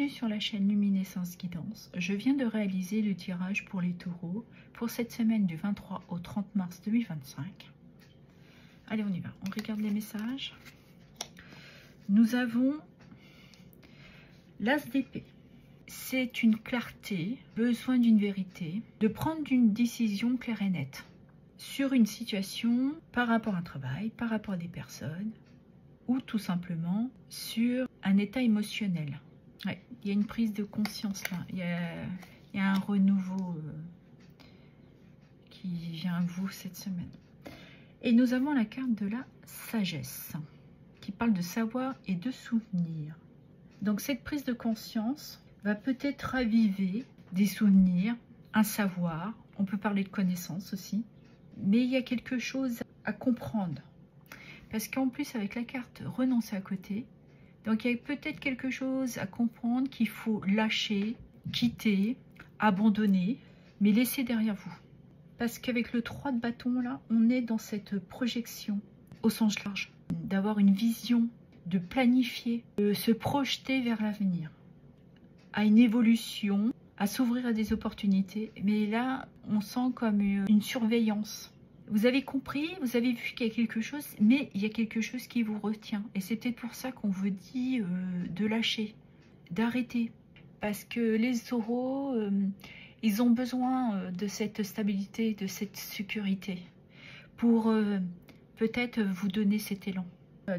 Bienvenue sur la chaîne Luminescence Guidance. Je viens de réaliser le tirage pour les taureaux pour cette semaine du 23 au 30 mars 2025. Allez, on y va. On regarde les messages. Nous avons l'As d'épée. C'est une clarté, besoin d'une vérité, de prendre une décision claire et nette sur une situation par rapport à un travail, par rapport à des personnes ou tout simplement sur un état émotionnel. Ouais, il y a une prise de conscience là, il y a un renouveau qui vient à vous cette semaine. Et nous avons la carte de la sagesse qui parle de savoir et de souvenir. Donc cette prise de conscience va peut-être raviver des souvenirs, un savoir, on peut parler de connaissance aussi, mais il y a quelque chose à comprendre. Parce qu'en plus avec la carte renoncer à côté, donc il y a peut-être quelque chose à comprendre qu'il faut lâcher, quitter, abandonner, mais laisser derrière vous. Parce qu'avec le 3 de bâton là, on est dans cette projection au sens large, d'avoir une vision, de planifier, de se projeter vers l'avenir, à une évolution, à s'ouvrir à des opportunités. Mais là, on sent comme une surveillance. Vous avez compris, vous avez vu qu'il y a quelque chose, mais il y a quelque chose qui vous retient. Et c'est peut-être pour ça qu'on vous dit de lâcher, d'arrêter. Parce que les taureaux, ils ont besoin de cette stabilité, de cette sécurité, pour peut-être vous donner cet élan.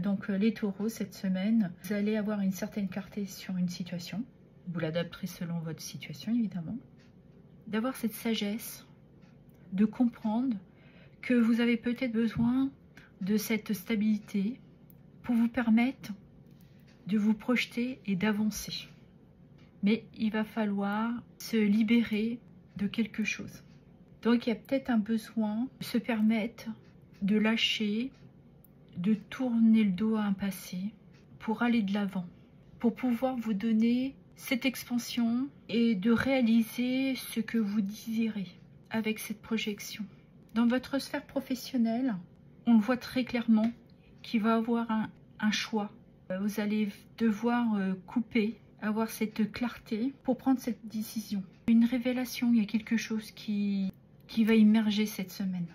Donc les taureaux, cette semaine, vous allez avoir une certaine clarté sur une situation. Vous l'adapterez selon votre situation, évidemment. D'avoir cette sagesse, de comprendre que vous avez peut-être besoin de cette stabilité pour vous permettre de vous projeter et d'avancer. Mais il va falloir se libérer de quelque chose. Donc il y a peut-être un besoin de se permettre de lâcher, de tourner le dos à un passé pour aller de l'avant, pour pouvoir vous donner cette expansion et de réaliser ce que vous désirez avec cette projection. Dans votre sphère professionnelle, on le voit très clairement qu'il va y avoir un choix. Vous allez devoir couper, avoir cette clarté pour prendre cette décision. Une révélation, il y a quelque chose qui va immerger cette semaine.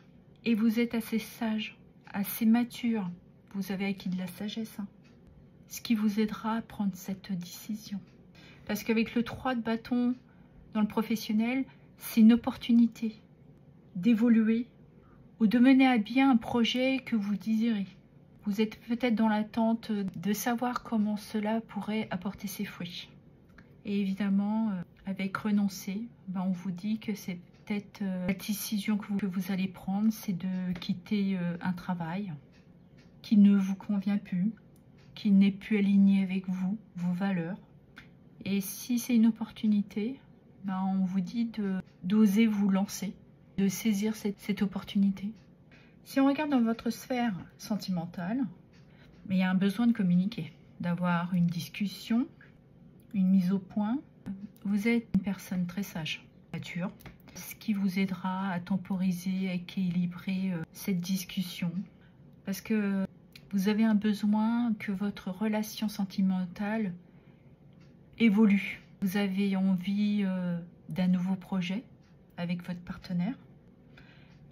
Et vous êtes assez sage, assez mature. Vous avez acquis de la sagesse, hein, ce qui vous aidera à prendre cette décision. Parce qu'avec le 3 de bâton dans le professionnel, c'est une opportunité d'évoluer ou de mener à bien un projet que vous désirez. Vous êtes peut-être dans l'attente de savoir comment cela pourrait apporter ses fruits. Et évidemment, avec renoncer, on vous dit que c'est peut-être la décision que vous allez prendre, c'est de quitter un travail qui ne vous convient plus, qui n'est plus aligné avec vous, vos valeurs. Et si c'est une opportunité, on vous dit d'oser vous lancer, de saisir cette opportunité. Si on regarde dans votre sphère sentimentale, il y a un besoin de communiquer, d'avoir une discussion, une mise au point. Vous êtes une personne très sage, mature, ce qui vous aidera à temporiser, à équilibrer cette discussion. Parce que vous avez un besoin que votre relation sentimentale évolue. Vous avez envie d'un nouveau projet avec votre partenaire.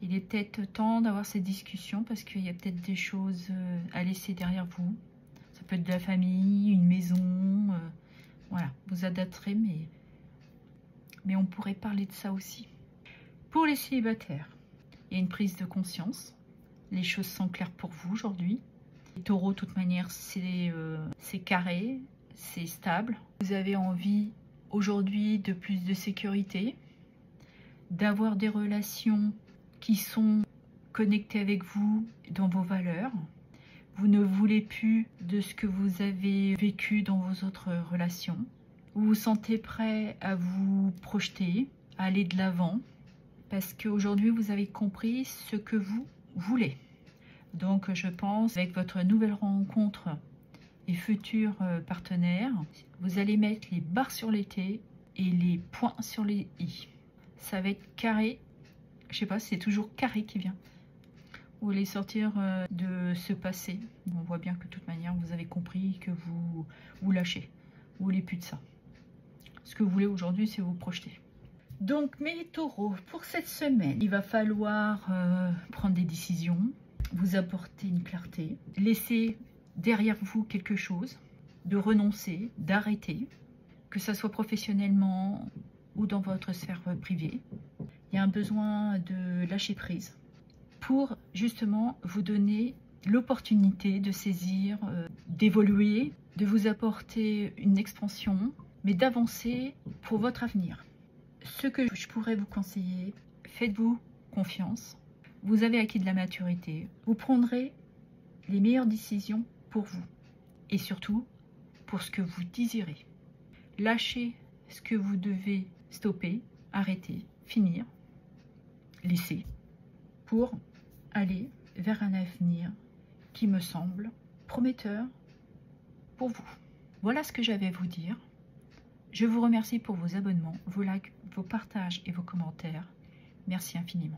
Il est peut-être temps d'avoir cette discussion parce qu'il y a peut-être des choses à laisser derrière vous. Ça peut être de la famille, une maison. Voilà, vous adapterez, mais on pourrait parler de ça aussi. Pour les célibataires, il y a une prise de conscience. Les choses sont claires pour vous aujourd'hui. Les taureaux, de toute manière, c'est carré, c'est stable. Vous avez envie aujourd'hui de plus de sécurité, d'avoir des relations qui sont connectées avec vous dans vos valeurs. Vous ne voulez plus de ce que vous avez vécu dans vos autres relations. Vous vous sentez prêt à vous projeter, à aller de l'avant, parce qu'aujourd'hui vous avez compris ce que vous voulez. Donc je pense avec votre nouvelle rencontre et futurs partenaires, vous allez mettre les barres sur les T et les points sur les I. Ça va être carré. Je sais pas, c'est toujours carré qui vient. Vous allez sortir de ce passé. On voit bien que de toute manière, vous avez compris que vous lâchez. Vous voulez plus de ça. Ce que vous voulez aujourd'hui, c'est vous projeter. Donc mes taureaux, pour cette semaine, il va falloir prendre des décisions, vous apporter une clarté, laisser derrière vous quelque chose, de renoncer, d'arrêter, que ça soit professionnellement ou dans votre sphère privée. Il y a un besoin de lâcher prise pour justement vous donner l'opportunité de saisir, d'évoluer, de vous apporter une expansion, mais d'avancer pour votre avenir. Ce que je pourrais vous conseiller, faites-vous confiance. Vous avez acquis de la maturité. Vous prendrez les meilleures décisions pour vous. Et surtout, pour ce que vous désirez. Lâchez ce que vous devez stopper, arrêter, finir, laisser, pour aller vers un avenir qui me semble prometteur pour vous. Voilà ce que j'avais à vous dire. Je vous remercie pour vos abonnements, vos likes, vos partages et vos commentaires. Merci infiniment.